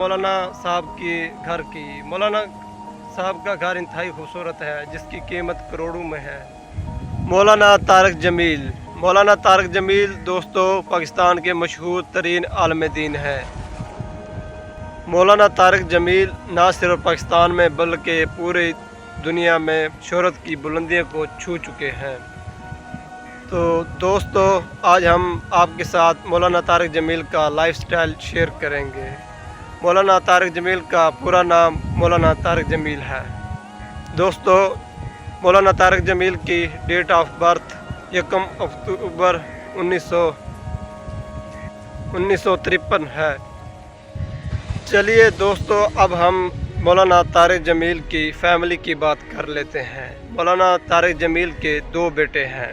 मौलाना साहब के घर की। मौलाना साहब का घर इंतहाई खूबसूरत है, जिसकी कीमत करोड़ों में है। मौलाना तारिक जमील। मौलाना तारिक जमील दोस्तों पाकिस्तान के मशहूर तरीन आलिम दीन है। मौलाना तारिक जमील न सिर्फ पाकिस्तान में बल्कि पूरी दुनिया में शोहरत की बुलंदियों को छू चुके हैं। तो दोस्तों आज हम आपके साथ मौलाना तारिक जमील का लाइफस्टाइल शेयर करेंगे। मौलाना तारिक जमील का पूरा नाम मौलाना तारिक जमील है। दोस्तों मौलाना तारिक जमील की डेट ऑफ बर्थ 1 अक्टूबर 1953 है। चलिए दोस्तों अब हम मौलाना तारिक जमील की फैमिली की बात कर लेते हैं। मौलाना तारिक जमील के 2 बेटे हैं,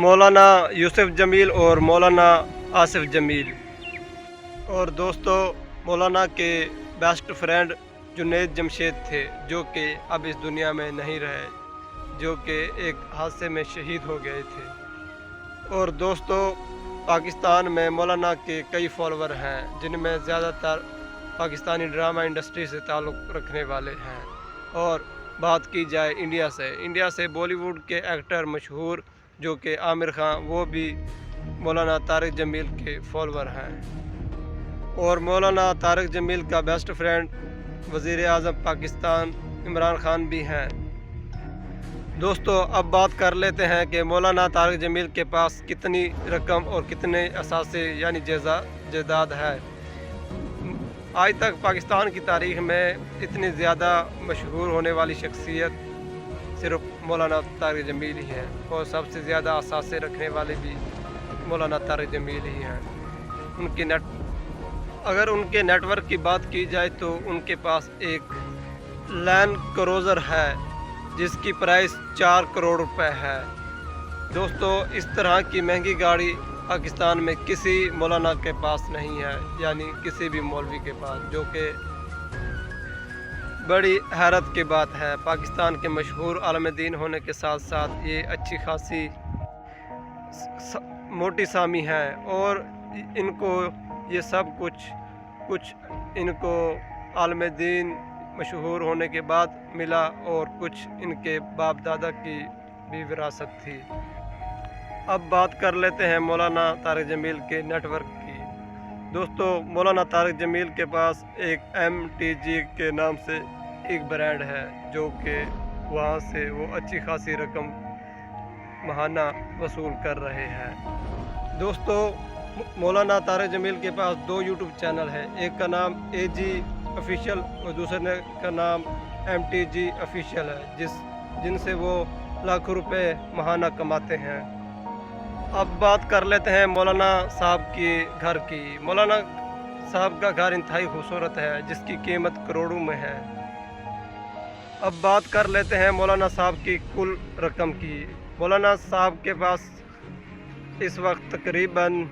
मौलाना यूसुफ जमील और मौलाना आसिफ जमील। और दोस्तों मौलाना के बेस्ट फ्रेंड जुनैद जमशेद थे, जो कि अब इस दुनिया में नहीं रहे, जो कि एक हादसे में शहीद हो गए थे। और दोस्तों पाकिस्तान में मौलाना के कई फॉलोवर हैं, जिनमें ज़्यादातर पाकिस्तानी ड्रामा इंडस्ट्री से ताल्लुक़ रखने वाले हैं। और बात की जाए इंडिया से बॉलीवुड के एक्टर मशहूर जो कि आमिर खान, वो भी मौलाना तारिक जमील के फॉलोवर हैं। और मौलाना तारिक जमील का बेस्ट फ्रेंड वज़ीर आज़म पाकिस्तान इमरान खान भी हैं। दोस्तों अब बात कर लेते हैं कि मौलाना तारिक जमील के पास कितनी रकम और कितने असासे यानी जायदाद है। आज तक पाकिस्तान की तारीख़ में इतनी ज़्यादा मशहूर होने वाली शख्सियत सिर्फ मौलाना तारिक जमील ही हैं, और सबसे ज़्यादा असासे रखने वाले भी मौलाना तारिक जमील ही हैं। अगर उनके नेटवर्क की बात की जाए तो उनके पास एक लैंड क्रूज़र है, जिसकी प्राइस 4 करोड़ रुपए है। दोस्तों इस तरह की महंगी गाड़ी पाकिस्तान में किसी मौलाना के पास नहीं है, यानी किसी भी मौलवी के पास, जो कि बड़ी हैरत की बात है। पाकिस्तान के मशहूर आलिम दीन होने के साथ साथ ये अच्छी खासी मोटी सामी है, और इनको ये सब कुछ इनको आलिम दीन मशहूर होने के बाद मिला, और कुछ इनके बाप दादा की भी विरासत थी। अब बात कर लेते हैं मौलाना तारिक जमील के नेटवर्क की। दोस्तों मौलाना तारिक जमील के पास एक MTG के नाम से एक ब्रांड है, जो कि वहाँ से वो अच्छी खासी रकम माहाना वसूल कर रहे हैं। दोस्तों मौलाना तारिक जमील के पास 2 यूट्यूब चैनल है, एक का नाम AG ऑफिशियल और दूसरे का नाम MTG ऑफिशियल है, जिनसे वो लाखों रुपए माहाना कमाते हैं। अब बात कर लेते हैं मौलाना साहब के घर की। मौलाना साहब का घर इंतहाई खूबसूरत है, जिसकी कीमत करोड़ों में है। अब बात कर लेते हैं मौलाना साहब की कुल रकम की। मौलाना साहब के पास इस वक्त तकरीबन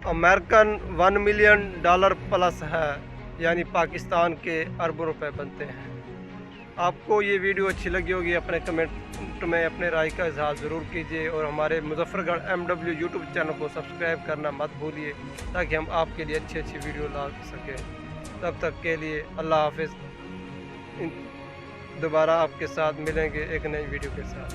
अमेरिकन $1 मिलियन प्लस है, यानी पाकिस्तान के अरबों रुपए बनते हैं। आपको ये वीडियो अच्छी लगी होगी, अपने कमेंट में अपने राय का इजहार ज़रूर कीजिए, और हमारे मुजफ्फरगढ़ MW यूट्यूब चैनल को सब्सक्राइब करना मत भूलिए, ताकि हम आपके लिए अच्छी वीडियो ला सकें। तब तक के लिए अल्लाह हाफिज़। दोबारा आपके साथ मिलेंगे एक नई वीडियो के साथ।